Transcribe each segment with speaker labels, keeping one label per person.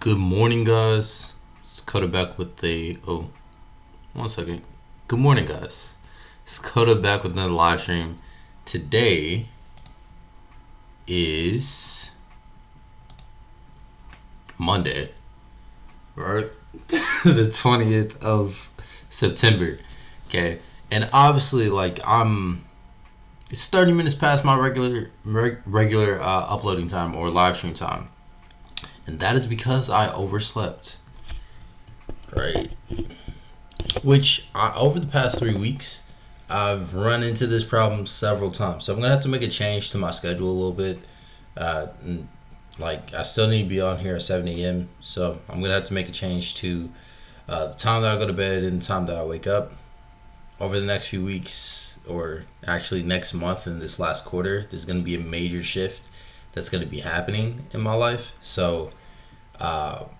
Speaker 1: Good morning, guys. It's Coda back with the. Oh, one second. Good morning, guys. It's Coda back with another live stream. Today is Monday, right? The 20th of September. Okay. And obviously, it's 30 minutes past my regular uploading time or live stream time. And that is because I overslept. Right. Which, over the past 3 weeks, I've run into this problem several times. So I'm going to have to make a change to my schedule a little bit. I still need to be on here at 7 a.m. So I'm going to have to make a change to the time that I go to bed and the time that I wake up. Over the next few weeks, or actually next month in this last quarter, there's going to be a major shift that's going to be happening in my life. So I'll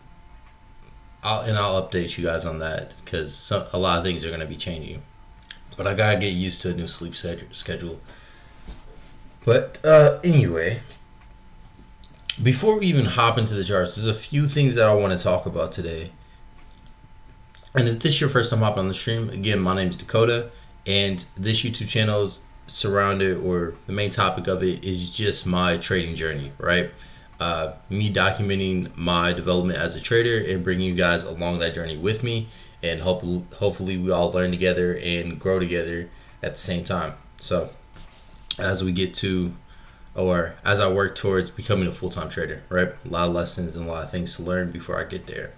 Speaker 1: update you guys on that because a lot of things are going to be changing. But I got to get used to a new sleep schedule. But anyway, before we even hop into the charts, there's a few things that I want to talk about today. And if this is your first time hopping on the stream, again, my name is Dakota, and this YouTube channel is surrounded, or the main topic of it is just my trading journey, right? Me documenting my development as a trader and bringing you guys along that journey with me, and hopefully we all learn together and grow together at the same time. So as we get to, or as I work towards becoming a full-time trader, right? A lot of lessons and a lot of things to learn before I get there.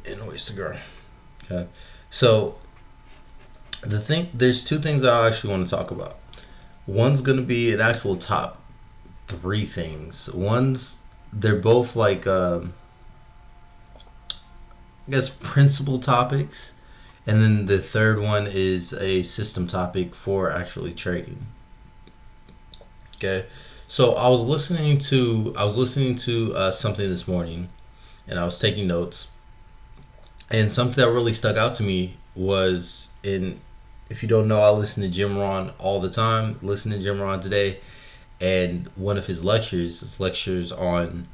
Speaker 1: And ways to grow. Okay. So there's two things I actually want to talk about. One's going to be an actual top 3 things. They're both principal topics. And then the third one is a system topic for actually trading. Okay. So I was listening to something this morning, and I was taking notes. And something that really stuck out to me was, if you don't know, I listen to Jim Rohn all the time. Listen to Jim Rohn today. And one of his lectures on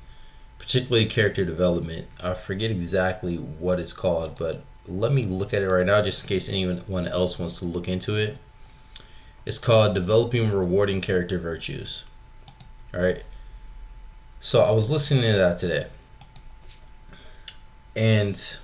Speaker 1: particularly character development. I forget exactly what it's called, but let me look at it right now just in case anyone else wants to look into it. It's called Developing Rewarding Character Virtues. All right. So I was listening to that today. And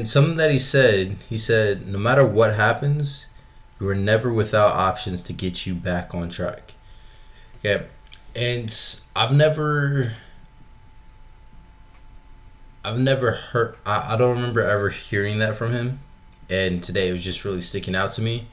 Speaker 1: something that he said, no matter what happens, you are never without options to get you back on track. Yeah. And I've never heard, I don't remember ever hearing that from him. And today it was just really sticking out to me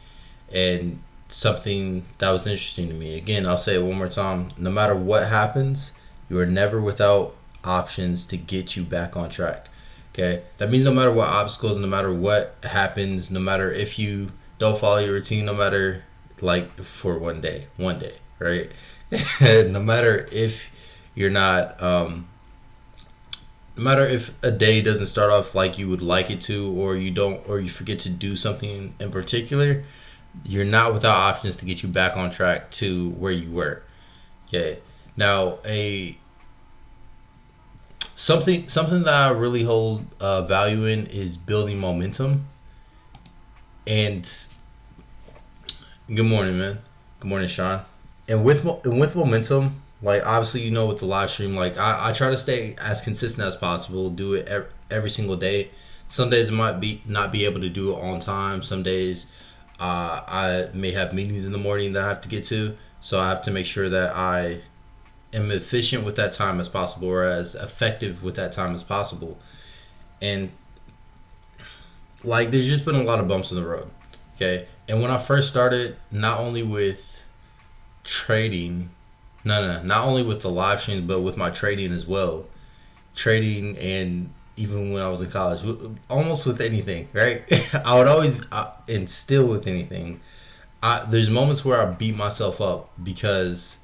Speaker 1: and something that was interesting to me. Again, I'll say it one more time. No matter what happens, you are never without options to get you back on track. Okay, that means no matter what obstacles, no matter what happens, no matter if you don't follow your routine, no matter for one day, right? No matter if you're not, no matter if a day doesn't start off like you would like it to, or you forget to do something in particular, you're not without options to get you back on track to where you were. Okay, now Something that I really hold value in is building momentum. And good morning, man. Good morning, Sean. And with momentum, obviously, with the live stream, I try to stay as consistent as possible. Do it every single day. Some days I might not be able to do it on time. Some days I may have meetings in the morning that I have to get to, so I have to make sure that I am efficient with that time as possible, or as effective with that time as possible. And there's just been a lot of bumps in the road. Okay. And when I first started, not only with trading, not only with the live streams, but with my trading as well. Trading, and even when I was in college, almost with anything, right? I would always, and still with anything, there's moments where I beat myself up because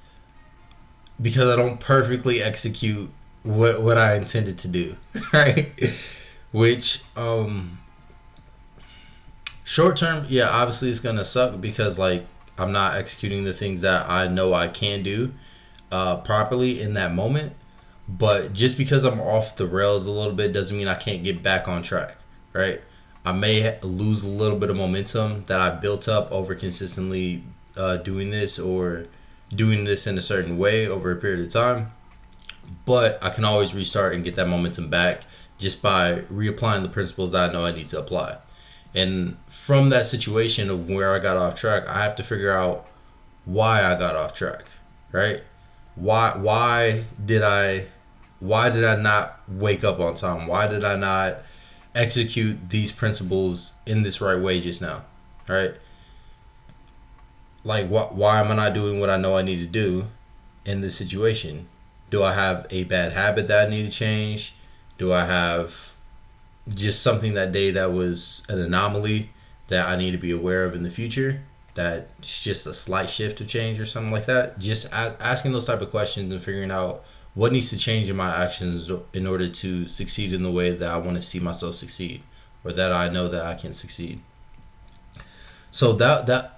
Speaker 1: I don't perfectly execute what I intended to do, right? which short term, yeah, obviously it's gonna suck because like I'm not executing the things that I know I can do properly in that moment. But just because I'm off the rails a little bit doesn't mean I can't get back on track, right? I may lose a little bit of momentum that I built up over consistently doing this or doing this in a certain way over a period of time. But I can always restart and get that momentum back just by reapplying the principles that I know I need to apply. And from that situation of where I got off track, I have to figure out why I got off track, right? Why did I not wake up on time? Why did I not execute these principles in this right way just now? All right. Like, why am I not doing what I know I need to do in this situation? Do I have a bad habit that I need to change? Do I have just something that day that was an anomaly that I need to be aware of in the future? That's just a slight shift of change or something like that? Just asking those type of questions and figuring out what needs to change in my actions in order to succeed in the way that I want to see myself succeed, or that I know that I can succeed. So that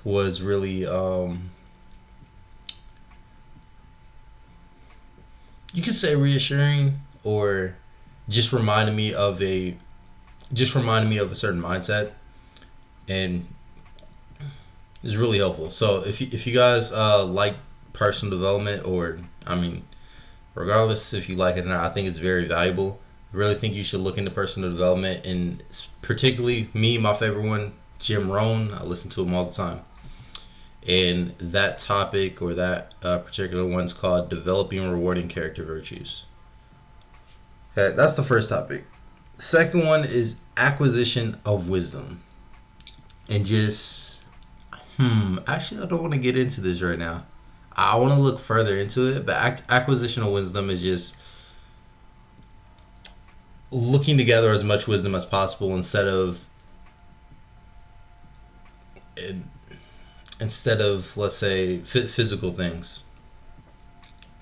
Speaker 1: was really you could say reassuring, or just reminded me of a certain mindset, and it's really helpful. So if you guys like personal development, or I mean, regardless if you like it or not, I think it's very valuable. I really think you should look into personal development, and particularly me, my favorite one, Jim Rohn. I listen to him all the time. And that topic, or that particular one's called Developing and Rewarding Character Virtues. Okay, that's the first topic. Second one is acquisition of wisdom. And just, actually I don't want to get into this right now. I want to look further into it, but acquisition of wisdom is just looking to gather as much wisdom as possible instead of, let's say, physical things.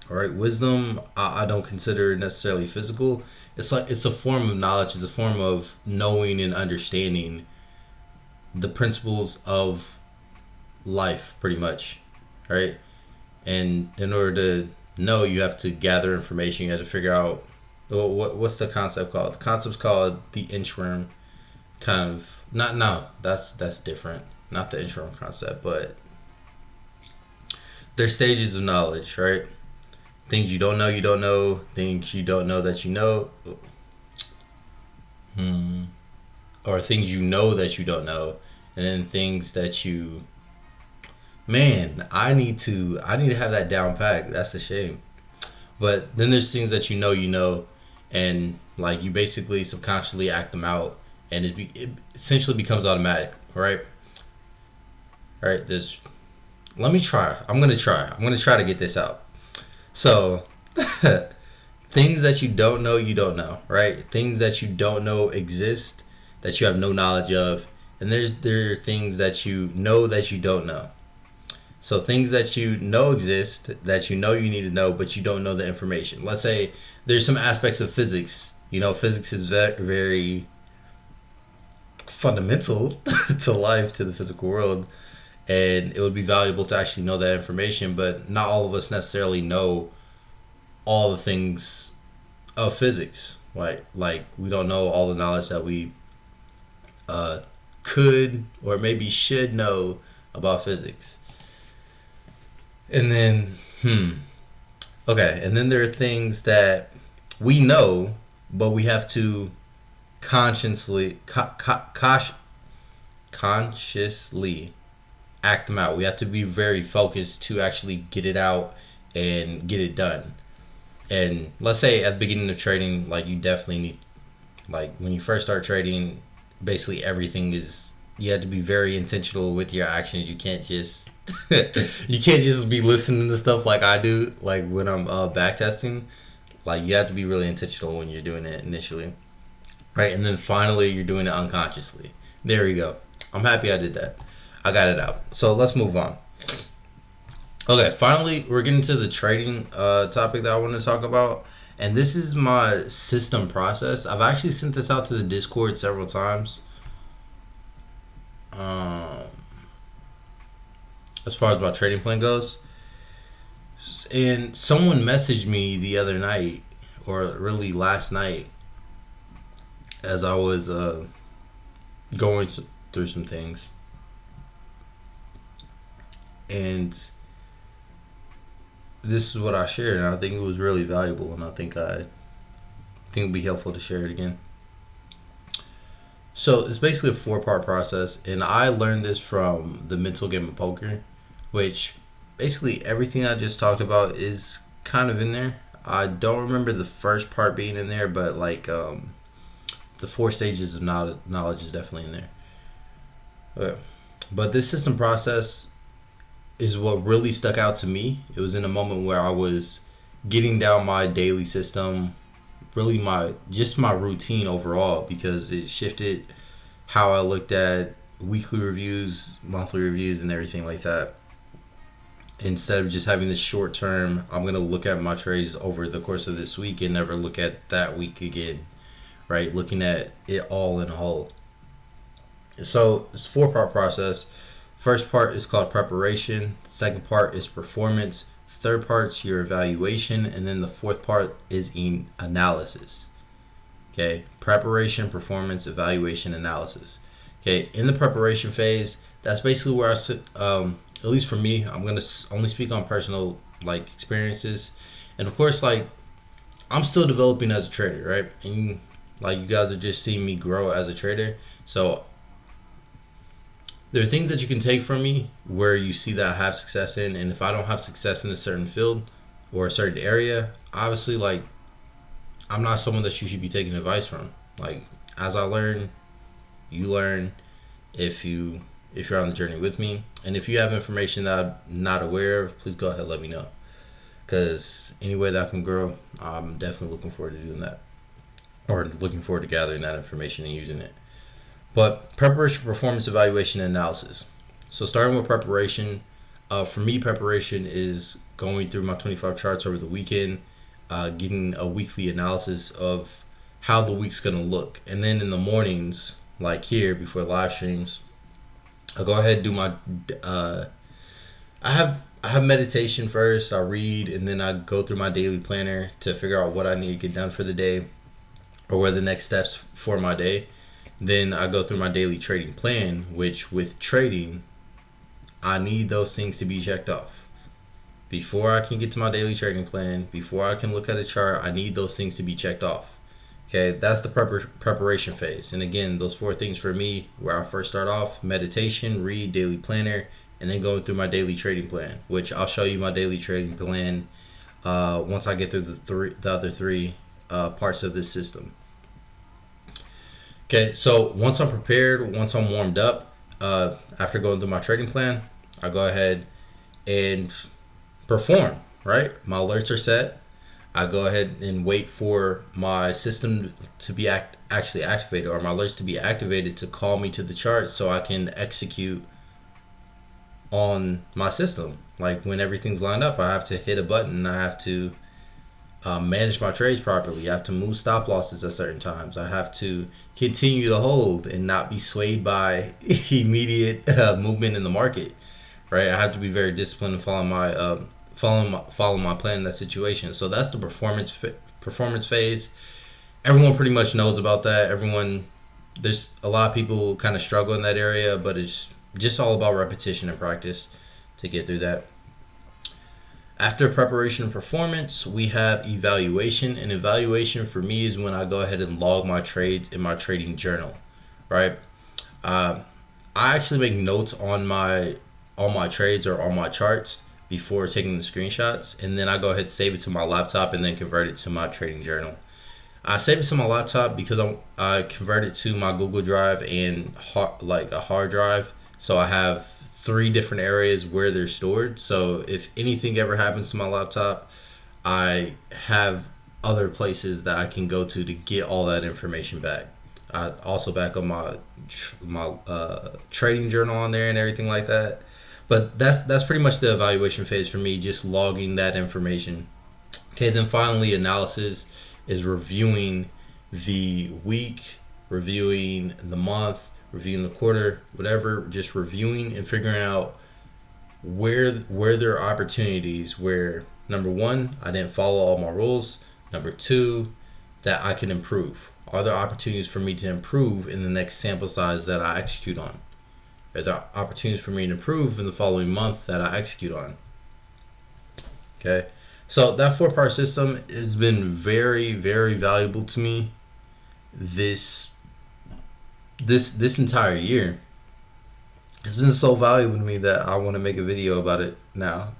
Speaker 1: All right, wisdom I don't consider necessarily physical. It's a form of knowledge. It's a form of knowing and understanding the principles of life, pretty much. All right, and in order to know, you have to gather information. You have to figure out what's the concept called. The concept's called the inchworm. Kind of that's different. Not the inchworm concept, but there's stages of knowledge, right? Things you don't know, things you don't know that you know, or things you know that you don't know, and then things that you, man, I need to have that down pat. That's a shame. But then there's things that you know, and like you basically subconsciously act them out, and it essentially becomes automatic, right? All right, let me try. I'm gonna try to get this out. So, things that you don't know, right? Things that you don't know exist, that you have no knowledge of, and there are things that you know that you don't know. So things that you know exist, that you know you need to know, but you don't know the information. Let's say there's some aspects of physics. You know, physics is very, very fundamental to life, to the physical world. And it would be valuable to actually know that information, but not all of us necessarily know all the things of physics, right? Like we don't know all the knowledge that we could or maybe should know about physics. And then, okay, and then there are things that we know, but we have to consciously act them out. We have to be very focused to actually get it out and get it done. And let's say at the beginning of trading, like you definitely need, like when you first start trading, basically everything is, you have to be very intentional with your actions. You can't just be listening to stuff like I do, like when I'm back testing. Like you have to be really intentional when you're doing it initially, right? And then finally you're doing it unconsciously. There we go. I'm happy I did that. I got it out. So let's move on. Okay, finally, we're getting to the trading topic that I want to talk about. And this is my system process. I've actually sent this out to the Discord several times. As far as my trading plan goes. And someone messaged me the other night, or really last night, as I was going through some things. And this is what I shared, and I think it was really valuable, and I think it would be helpful to share it again. So it's basically a 4-part process, and I learned this from the mental game of poker, which basically everything I just talked about is kind of in there. I don't remember the first part being in there, but like the 4 stages of knowledge is definitely in there. Okay. But this system process is what really stuck out to me. It was in a moment where I was getting down my daily system, really my routine overall, because it shifted how I looked at weekly reviews, monthly reviews, and everything like that. Instead of just having this short term, I'm going to look at my trades over the course of this week and never look at that week again, right? Looking at it all in a whole. So it's a 4-part process. First part is called preparation. Second part is performance. Third part's your evaluation. And then the 4th part is analysis. Okay, preparation, performance, evaluation, analysis. Okay, in the preparation phase, that's basically where I sit. At least for me, I'm gonna only speak on personal experiences, and of course, I'm still developing as a trader, right? And you guys are just seeing me grow as a trader. So there are things that you can take from me where you see that I have success in, and if I don't have success in a certain field or a certain area, obviously, I'm not someone that you should be taking advice from. As I learn, you learn. If you're on the journey with me, and if you have information that I'm not aware of, please go ahead and let me know, because any way that I can grow, I'm definitely looking forward to doing that, or looking forward to gathering that information and using it. But preparation, performance, evaluation, and analysis. So starting with preparation, for me, preparation is going through my 25 charts over the weekend, getting a weekly analysis of how the week's gonna look, and then in the mornings, like here before live streams, I'll go ahead and do my I have meditation first. I read, and then I go through my daily planner to figure out what I need to get done for the day, or what are the next steps for my day. Then I go through my daily trading plan, which with trading, I need those things to be checked off. Before I can get to my daily trading plan, before I can look at a chart, I need those things to be checked off. Okay, that's the preparation phase. And again, those 4 things for me, where I first start off: meditation, read, daily planner, and then going through my daily trading plan, which I'll show you my daily trading plan once I get through the other 3 parts of this system. Okay, so once I'm prepared, once I'm warmed up, after going through my trading plan, I go ahead and perform, right? My alerts are set. I go ahead and wait for my system to be actually activated, or my alerts to be activated, to call me to the chart so I can execute on my system. When everything's lined up, I have to hit a button. I have to manage my trades properly. I have to move stop losses at certain times. I have to continue to hold and not be swayed by immediate movement in the market, right? I have to be very disciplined and follow my plan in that situation. So that's the performance phase. Everyone pretty much knows about that. There's a lot of people kind of struggle in that area, but it's just all about repetition and practice to get through that. After preparation and performance, we have evaluation. And evaluation for me is when I go ahead and log my trades in my trading journal, right? I actually make notes on my trades or on my charts before taking the screenshots, and then I go ahead and save it to my laptop and then convert it to my trading journal. I save it to my laptop because I convert it to my Google Drive and a hard drive, so I have 3 different areas where they're stored. So if anything ever happens to my laptop, I have other places that I can go to get all that information back. I also back up my trading journal on there and everything like that. But that's pretty much the evaluation phase for me, just logging that information. Okay, then finally analysis is reviewing the week, reviewing the month, reviewing the quarter, whatever, just reviewing and figuring out where there are opportunities where, number one, I didn't follow all my rules. Number two, that I can improve. Are there opportunities for me to improve in the next sample size that I execute on? Are there opportunities for me to improve in the following month that I execute on? Okay, so that 4-part system has been very, very valuable to me this entire year. It's been so valuable to me that I want to make a video about it now.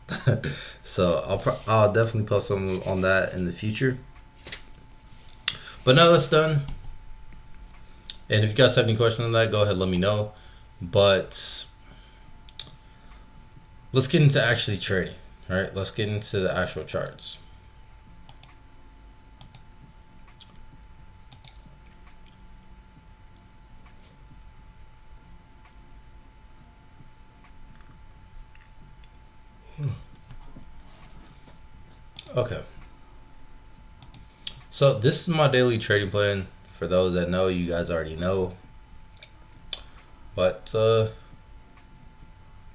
Speaker 1: So I'll definitely post something on that in the future. But now that's done. And if you guys have any questions on that, go ahead, let me know. But let's get into actually trading. All right, let's get into the actual charts. Okay. So this is my daily trading plan. For those that know, you guys already know. But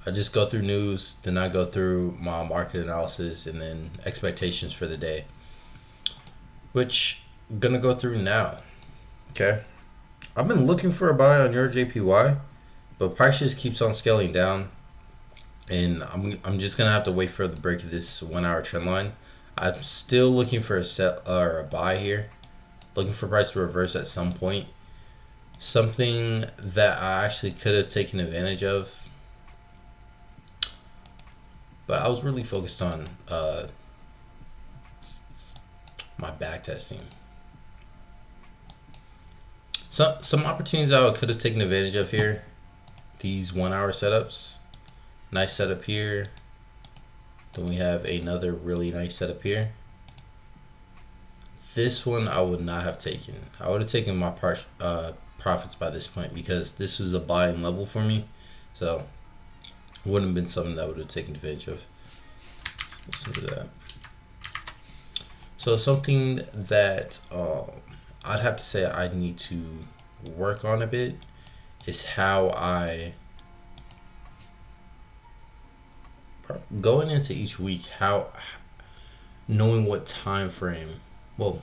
Speaker 1: I just go through news, then I go through my market analysis and then expectations for the day, which I'm gonna go through now. Okay. I've been looking for a buy on your JPY, but price just keeps on scaling down, and I'm just gonna have to wait for the break of this 1-hour trend line. I'm still looking for a sell or a buy here, looking for price to reverse at some point. Something that I actually could have taken advantage of, but I was really focused on my back testing. Some opportunities I could have taken advantage of here. These 1-hour setups, nice setup here. Then we have another really nice setup here. This one I would not have taken. I would have taken my profits by this point because this was a buying level for me. So it wouldn't have been something that I would have taken advantage of. Listen to that. So something that I'd have to say I need to work on a bit is how I, going into each week, how knowing what time frame. Well,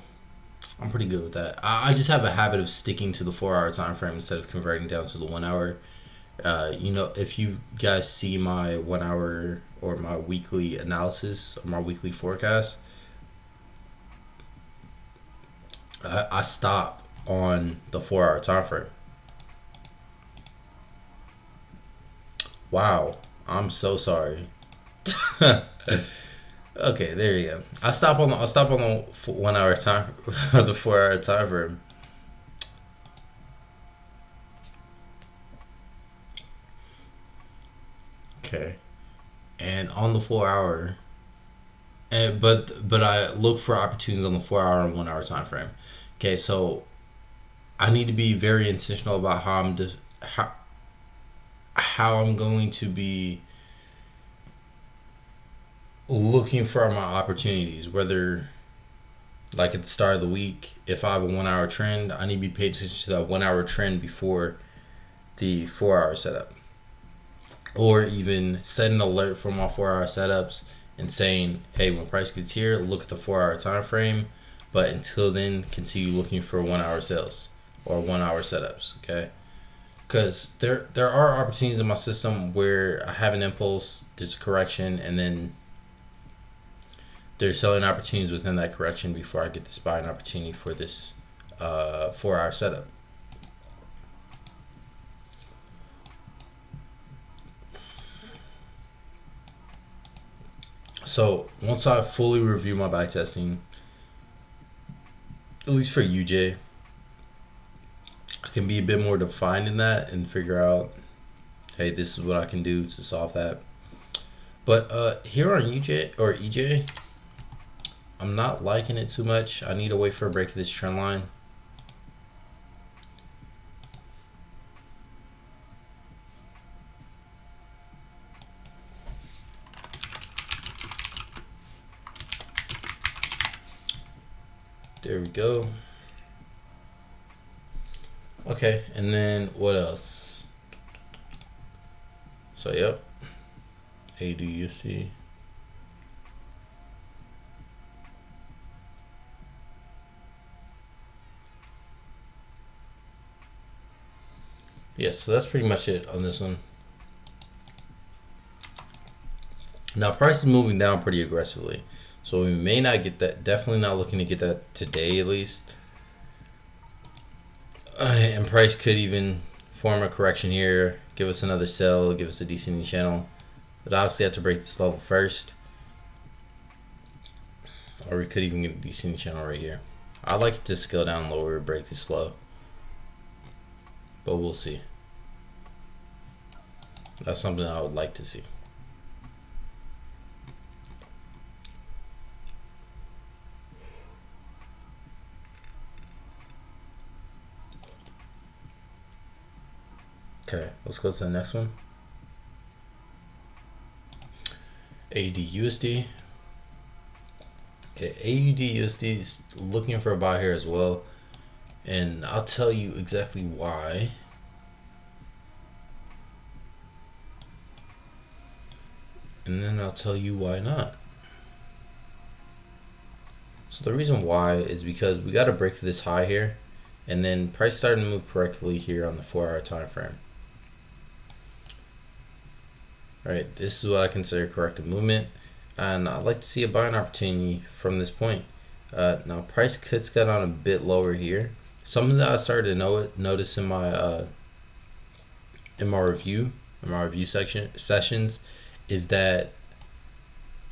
Speaker 1: I'm pretty good with that. I just have a habit of sticking to the 4-hour time frame instead of converting down to the 1-hour. You know, if you guys see my 1-hour or my weekly analysis or my weekly forecast, I stop on the 4-hour time frame. Wow, I'm so sorry. Okay, there you go. I'll stop on the 1-hour time, the 4-hour time frame. Okay, and on the 4-hour, but I look for opportunities on the 4-hour and 1-hour time frame. Okay, so I need to be very intentional about how I'm going to be looking for my opportunities, whether like at the start of the week, if I have a 1-hour trend, I need to be paying attention to that 1-hour trend before the 4-hour setup, or even set an alert for my 4-hour setups and saying, hey, when price gets here, look at the 4-hour time frame, but until then continue looking for 1-hour sales or 1-hour setups. Okay, because there are opportunities in my system where I have an impulse, there's a correction, and then there's selling opportunities within that correction before I get this buying opportunity for this 4-hour setup. So once I fully review my back testing, at least for UJ, I can be a bit more defined in that and figure out, hey, this is what I can do to solve that. But here on UJ or EJ, I'm not liking it too much. I need to wait for a break of this trend line. There we go. Okay, and then what else? So yep, AUD/USD. Yeah, so that's pretty much it on this one. Now price is moving down pretty aggressively, so we may not get that. Definitely not looking to get that today at least. And price could even form a correction here, give us another sell, give us a descending channel, but obviously have to break this level first, or we could even get a descending channel right here. I like it to scale down lower, break this low, but we'll see. That's something I would like to see. Okay, let's go to the next one. AUD/USD. Okay, AUD/USD is looking for a buy here as well, and I'll tell you exactly why. And then I'll tell you why not. So the reason why is because we got to break this high here, and then price starting to move correctly here on the 4-hour time frame. Right, this is what I consider corrective movement, and I'd like to see a buying opportunity from this point. Now price could get on a bit lower here. Something that I started to notice in my review sessions is that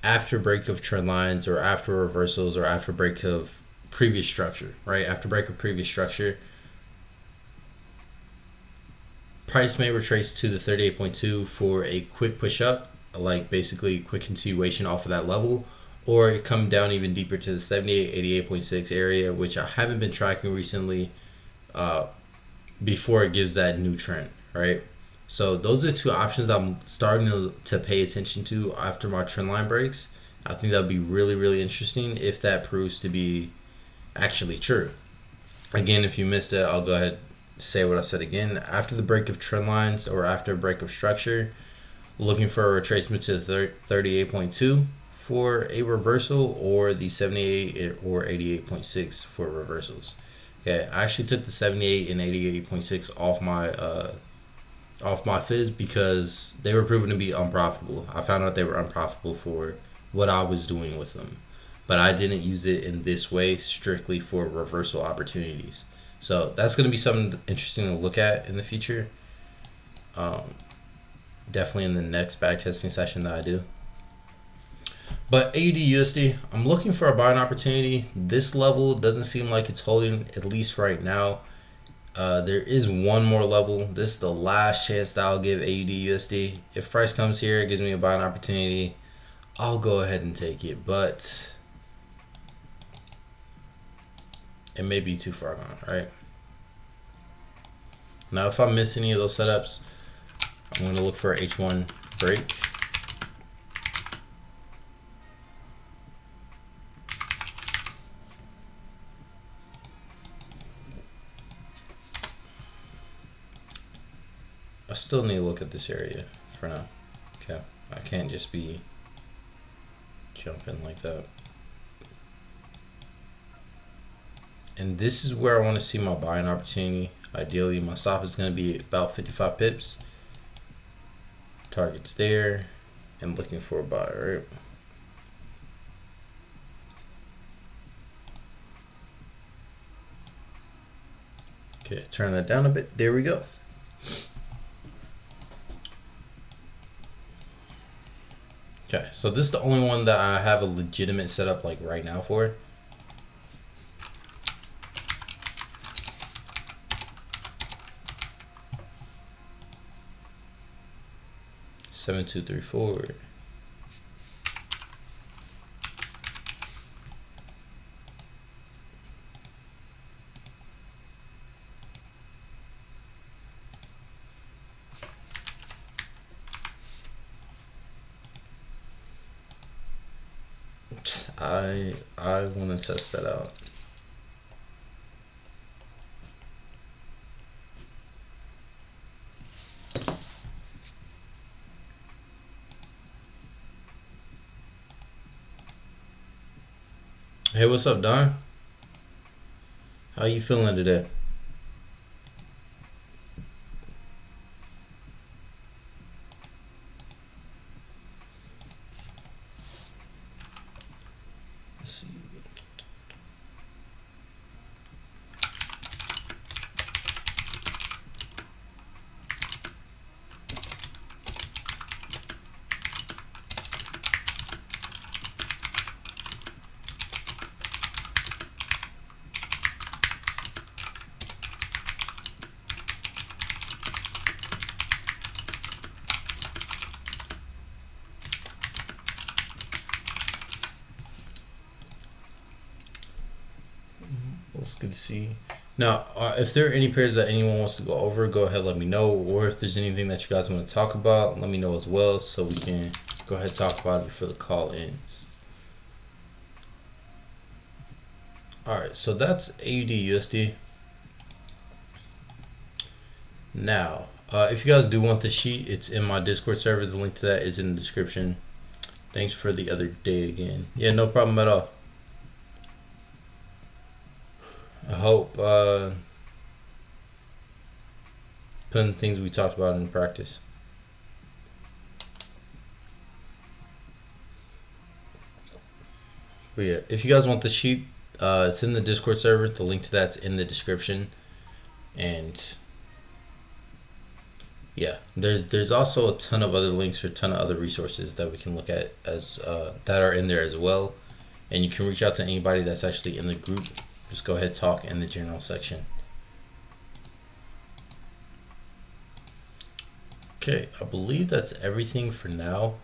Speaker 1: after break of trend lines, or after reversals, or after break of previous structure, right? After break of previous structure, price may retrace to the 38.2 for a quick push up, like basically quick continuation off of that level, or it come down even deeper to the 78, 88.6 area, which I haven't been tracking recently, before it gives that new trend, right? So those are two options I'm starting to pay attention to after my trend line breaks. I think that'd be really, really interesting if that proves to be actually true. Again, if you missed it, I'll go ahead and say what I said again. After the break of trend lines, or after a break of structure, looking for a retracement to the 38.2 for a reversal, or the 78 or 88.6 for reversals. Okay, I actually took the 78 and 88.6 off my fizz because they were proven to be unprofitable. I found out they were unprofitable for what I was doing with them, but I didn't use it in this way strictly for reversal opportunities. So that's going to be something interesting to look at in the future. Definitely in the next backtesting session that I do. But AUD/USD, I'm looking for a buying opportunity. This level doesn't seem like it's holding, at least right now. There is one more level. This is the last chance that I'll give AUD/USD. If price comes here, it gives me a buying opportunity, I'll go ahead and take it, but it may be too far gone, right? Now, if I miss any of those setups, I'm going to look for a H1 break. I still need to look at this area for now. Okay, I can't just be jumping like that. And this is where I want to see my buying opportunity. Ideally, my stop is going to be about 55 pips. Target's there, and looking for a buy, right? Okay, turn that down a bit. There we go. Okay, so this is the only one that I have a legitimate setup like right now for. Seven, 2, 3, 4. I want to test that out. Hey, what's up, Don? How you feeling today? Let's see. It's good to see. Now, if there are any pairs that anyone wants to go over, go ahead, let me know. Or if there's anything that you guys want to talk about, let me know as well, so we can go ahead and talk about it before the call ends. All right, so that's AUD USD. Now, if you guys do want the sheet, it's in my Discord server. The link to that is in the description. Thanks for the other day again. Yeah, no problem at all. I hope putting things we talked about in practice. But yeah, if you guys want the sheet, it's in the Discord server. The link to that's in the description. And yeah, there's also a ton of other links or a ton of other resources that we can look at as that are in there as well. And you can reach out to anybody that's actually in the group. Just go ahead, talk in the general section. Okay, I believe that's everything for now.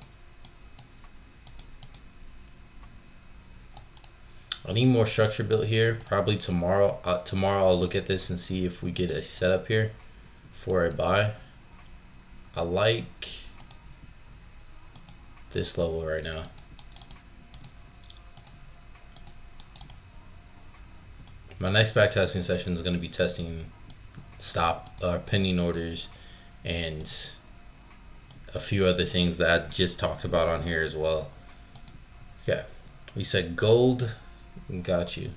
Speaker 1: I need more structure built here. Probably tomorrow. Tomorrow I'll look at this and see if we get a setup here for a buy. I like this level right now. My next backtesting session is going to be testing stop pending orders and a few other things that I just talked about on here as well. Okay, we said gold. Got you.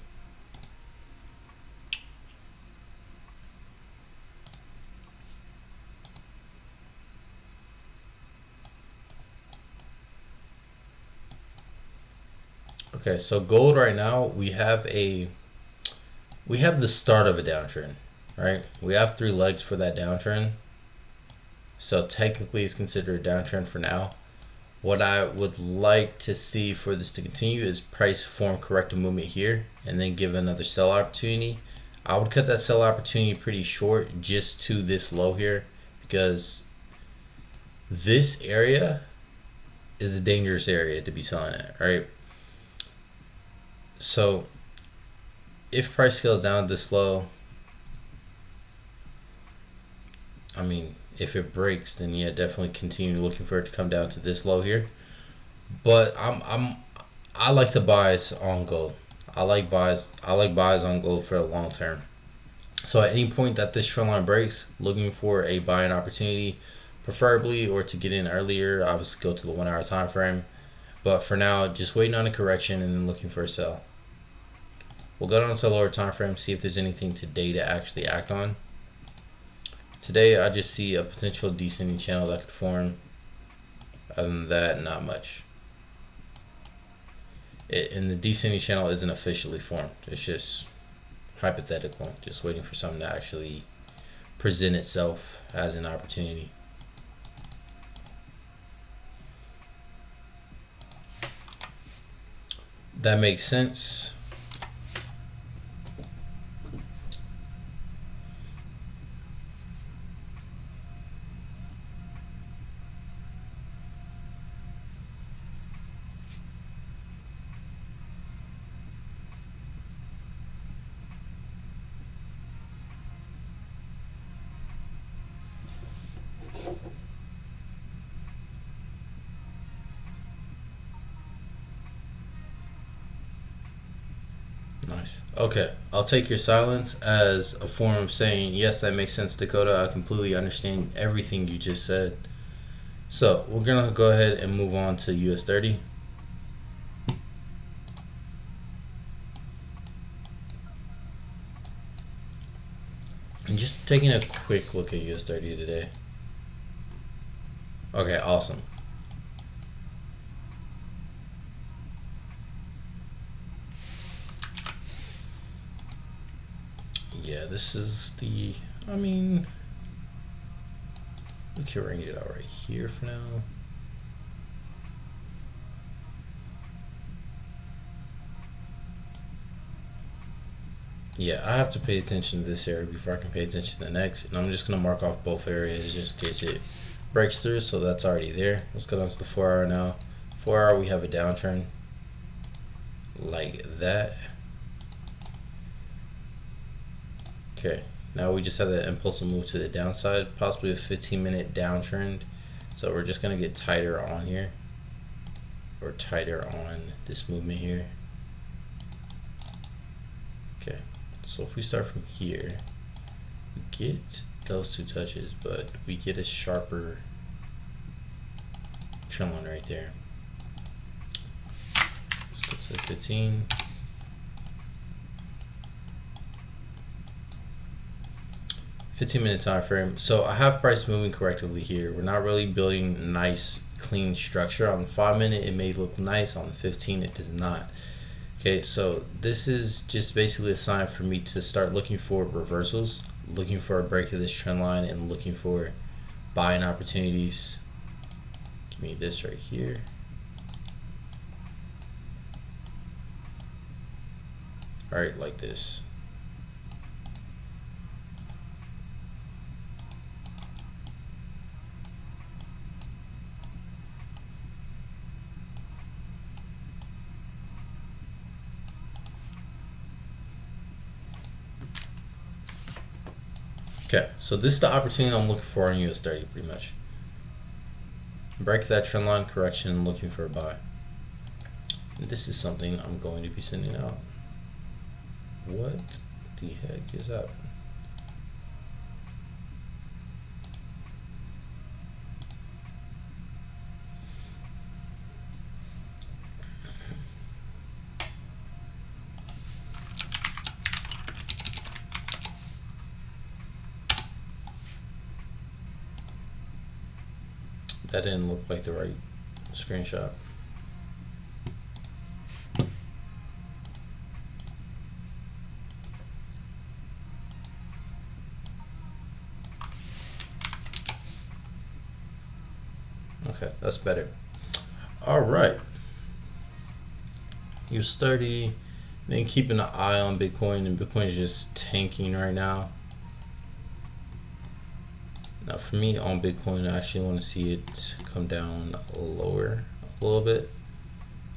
Speaker 1: Okay, so gold right now we have the start of a downtrend, right? We have 3 legs for that downtrend. So technically it's considered a downtrend for now. What I would like to see for this to continue is price form corrective movement here and then give another sell opportunity. I would cut that sell opportunity pretty short just to this low here, because this area is a dangerous area to be selling at, right? So if price scales down this low, I mean, if it breaks, then yeah, definitely continue looking for it to come down to this low here. But I like the buys on gold. I like buys on gold for the long term. So at any point that this trend line breaks, looking for a buying opportunity, preferably, or to get in earlier, obviously go to the 1 hour time frame. But for now, just waiting on a correction and then looking for a sell. We'll go down to a lower time frame, see if there's anything today to actually act on. Today, I just see a potential descending channel that could form. Other than that, not much. And the descending channel isn't officially formed. It's just hypothetical, just waiting for something to actually present itself as an opportunity. That makes sense. Nice. Okay, I'll take your silence as a form of saying, yes, that makes sense, Dakota. I completely understand everything you just said. So we're going to go ahead and move on to US 30. just taking a quick look at US30 today. Okay, awesome. Yeah, this is the, I mean, we can range it out right here for now. Yeah, I have to pay attention to this area before I can pay attention to the next. And I'm just going to mark off both areas just in case it breaks through. So that's already there. Let's go down to the 4 hour now. 4 hour, we have a downtrend like that. Okay, now we just have that impulsive move to the downside, possibly a 15-minute downtrend. So we're just going to get tighter on here, or tighter on this movement here. Okay. So if we start from here, we get those 2 touches, but we get a sharper trend line right there. Let's go to 15. $15-minute time frame. So I have price moving correctively here. We're not really building a nice clean structure. On the 5-minute, it may look nice. On the 15, it does not. Okay, so this is just basically a sign for me to start looking for reversals, looking for a break of this trend line, and looking for buying opportunities. Give me this right here. All right, like this. Okay, so this is the opportunity I'm looking for on US30 pretty much. Break that trend line, correction, looking for a buy. And this is something I'm going to be sending out. What the heck is that? That didn't look like the right screenshot. Okay, that's better. All right. US30, then keeping an eye on Bitcoin, and Bitcoin is just tanking right now. Now for me on Bitcoin, I actually want to see it come down lower a little bit.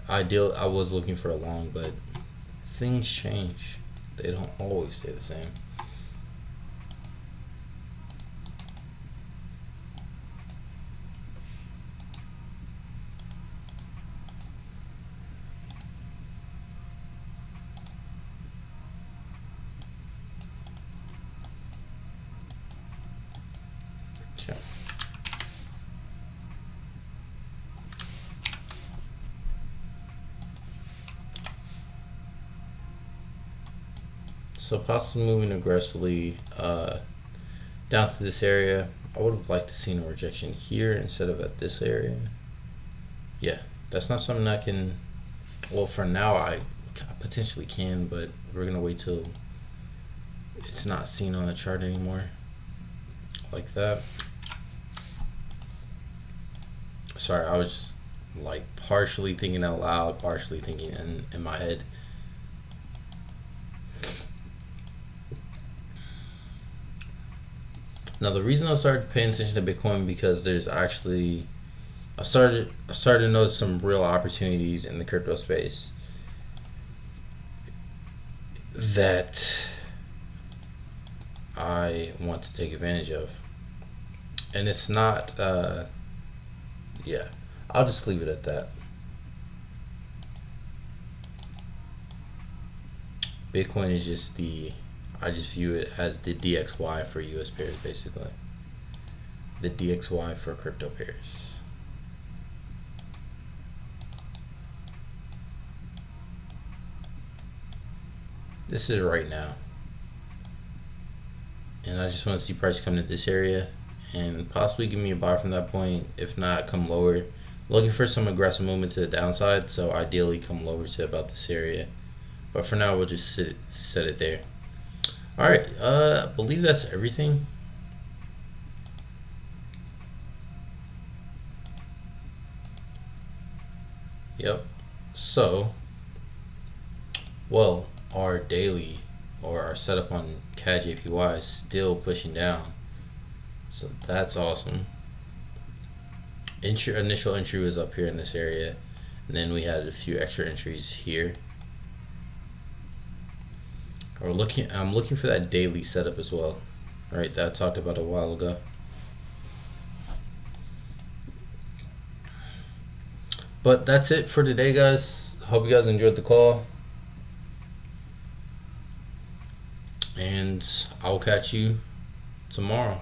Speaker 1: I was looking for a long, but things change. They don't always stay the same. Okay. So possibly moving aggressively down to this area. I would have liked to see a rejection here instead of at this area. Yeah, that's not something I can, well for now I potentially can, but we're gonna wait till it's not seen on the chart anymore. Like that. Sorry, I was just like partially thinking out loud, partially thinking in my head. Now the reason I started paying attention to Bitcoin because there's actually I started to notice some real opportunities in the crypto space that I want to take advantage of. And it's not yeah, I'll just leave it at that. Bitcoin is just I just view it as the DXY for US pairs, basically. The DXY for crypto pairs. This is right now. and I just want to see price come to this area and possibly give me a buy from that point. If not, come lower. Looking for some aggressive movement to the downside, so ideally come lower to about this area. But for now, we'll just set it there. All right, I believe that's everything. Yep. So, well, our daily or our setup on CAD/JPY is still pushing down, so that's awesome. Initial entry was up here in this area, and then we had a few extra entries here. I'm looking for that daily setup as well, right? That I talked about a while ago. But that's it for today, guys. Hope you guys enjoyed the call, and I'll catch you tomorrow.